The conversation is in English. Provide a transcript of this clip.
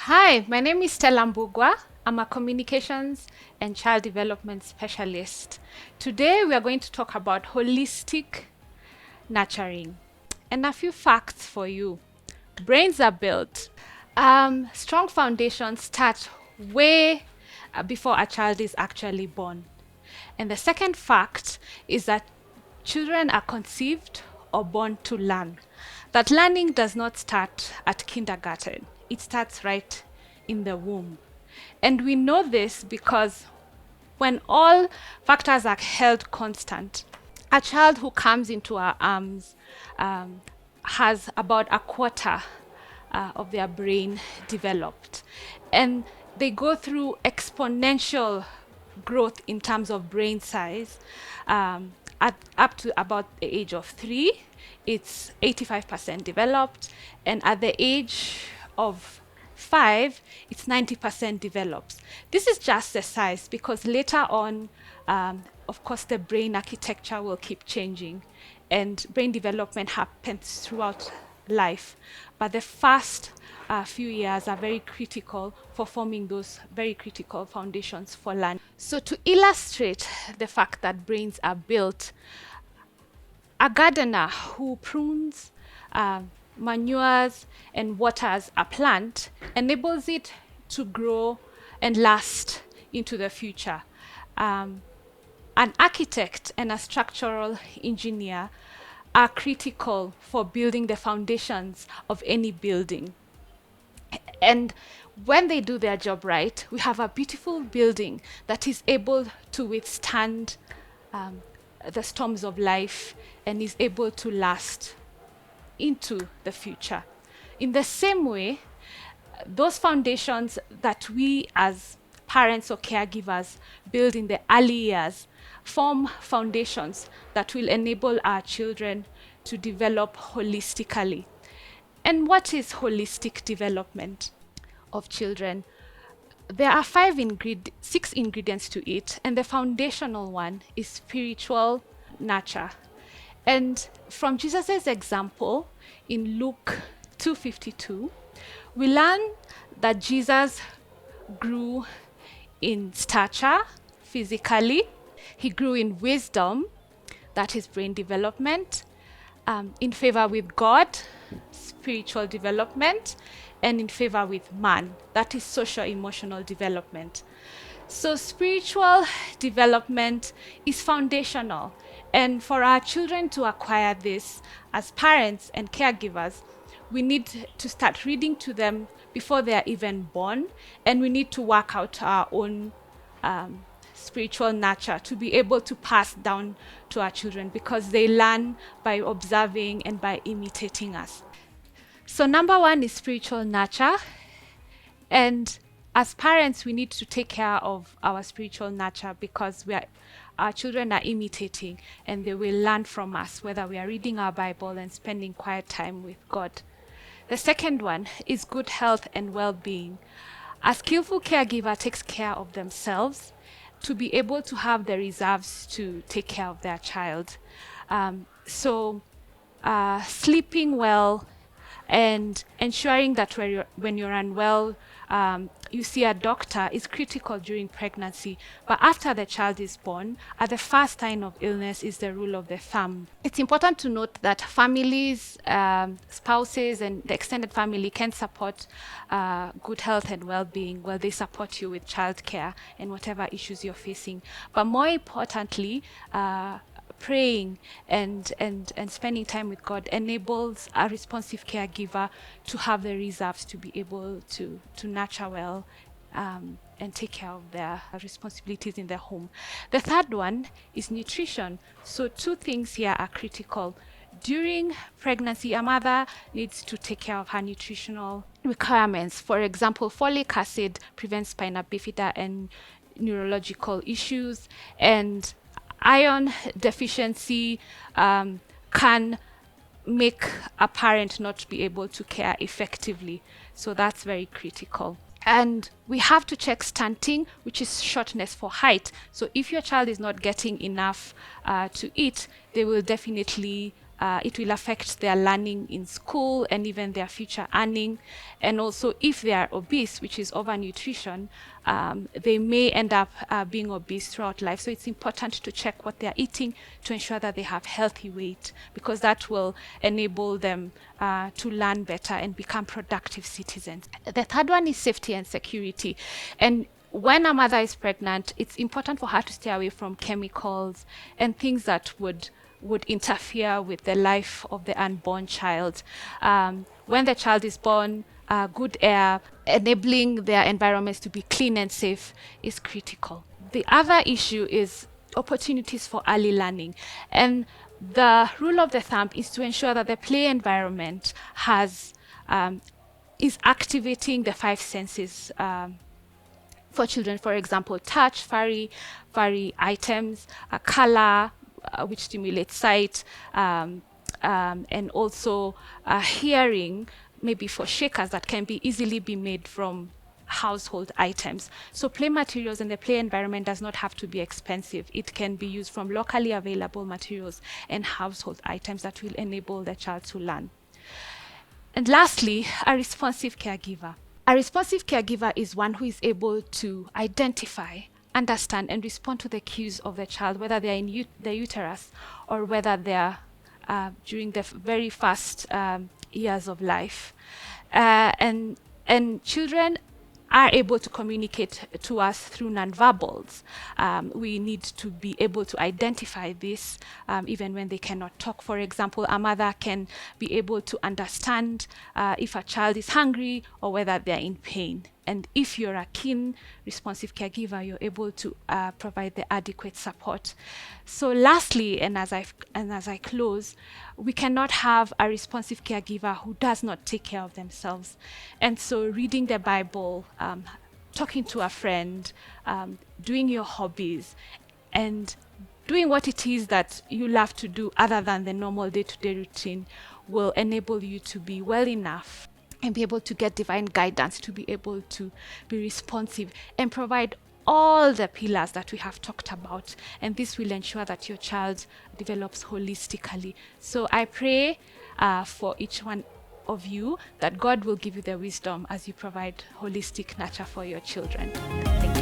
Hi, my name is Stella Mbugua. I'm a communications and child development specialist. Today, we are going to talk about holistic nurturing and a few facts for you. Brains are built. Strong foundations start way before a child is actually born. And the second fact is that children are conceived or born to learn. That learning does not start at kindergarten, it starts right in the womb. And we know this because when all factors are held constant, a child who comes into our arms um, has about a quarter of their brain developed. And they go through exponential growth in terms of brain size. Up to about the age of 3, it's 85% developed. And at the age of 5, it's 90% develops. This is just the size because later on, of course, the brain architecture will keep changing and brain development happens throughout life. But the first few years are very critical for forming those very critical foundations for learning. So, to illustrate the fact that brains are built, a gardener who prunes, manures, and waters a plant enables it to grow and last into the future. An architect and a structural engineer are critical for building the foundations of any building. And when they do their job right, we have a beautiful building that is able to withstand um, the storms of life and is able to last into the future. In the same way, those foundations that we as parents or caregivers build in the early years form foundations that will enable our children to develop holistically. And what is holistic development of children? There are 6 ingredients to it, and the foundational one is spiritual nurture. And from Jesus' example in Luke 2:52, we learn that Jesus grew in stature physically, he grew in wisdom, that is brain development, in favor with God, spiritual development, and in favor with man, that is social emotional development. So, spiritual development is foundational. And for our children to acquire this as parents and caregivers, we need to start reading to them before they are even born, and we need to work out our own spiritual nurture to be able to pass down to our children because they learn by observing and by imitating us. So, number one is spiritual nurture. And as parents, we need to take care of our spiritual nurture because our children are imitating and they will learn from us, whether we are reading our Bible and spending quiet time with God. The second one is good health and well being. A skillful caregiver takes care of themselves to be able to have the reserves to take care of their child. Sleeping well and ensuring that when you're unwell, you see a doctor is critical during pregnancy. But after the child is born, at the first sign of illness is the rule of the thumb. It's important to note that families, spouses, and the extended family can support good health and well-being while they support you with childcare and whatever issues you're facing. But more importantly, praying and spending time with God enables a responsive caregiver to have the reserves to be able to nurture well and take care of their responsibilities in their home. The third one is nutrition. So 2 things here are critical. During pregnancy, a mother needs to take care of her nutritional requirements. For example, folic acid prevents spina bifida and neurological issues, and iron deficiency can make a parent not be able to care effectively. So that's very critical. And we have to check stunting, which is shortness for height. So if your child is not getting enough to eat, they will definitely it will affect their learning in school and even their future earning. And also, if they are obese, which is overnutrition, they may end up being obese throughout life. So it's important to check what they're eating to ensure that they have healthy weight, because that will enable them to learn better and become productive citizens. The third one is safety and security. And when a mother is pregnant, it's important for her to stay away from chemicals and things that would interfere with the life of the unborn child. When the child is born, good air, enabling their environments to be clean and safe is critical. The other issue is opportunities for early learning. And the rule of the thumb is to ensure that the play environment is activating the five senses for children. For example, touch, furry items, color, which stimulates sight, and also hearing, maybe for shakers that can easily be made from household items. So play materials in the play environment does not have to be expensive. It can be used from locally available materials and household items that will enable the child to learn. And lastly, a responsive caregiver. A responsive caregiver is one who is able to identify, understand, and respond to the cues of the child, whether they're in the uterus or whether they're during the very first years of life. And children are able to communicate to us through nonverbals. We need to be able to identify this even when they cannot talk. For example, a mother can be able to understand if a child is hungry or whether they're in pain. And if you're a keen, responsive caregiver, you're able to provide the adequate support. So lastly, and as I close, we cannot have a responsive caregiver who does not take care of themselves. And so reading the Bible, talking to a friend, doing your hobbies, and doing what it is that you love to do other than the normal day-to-day routine will enable you to be well enough and be able to get divine guidance, to be able to be responsive and provide all the pillars that we have talked about. And this will ensure that your child develops holistically. So I pray for each one of you that God will give you the wisdom as you provide holistic nurture for your children. Thank you.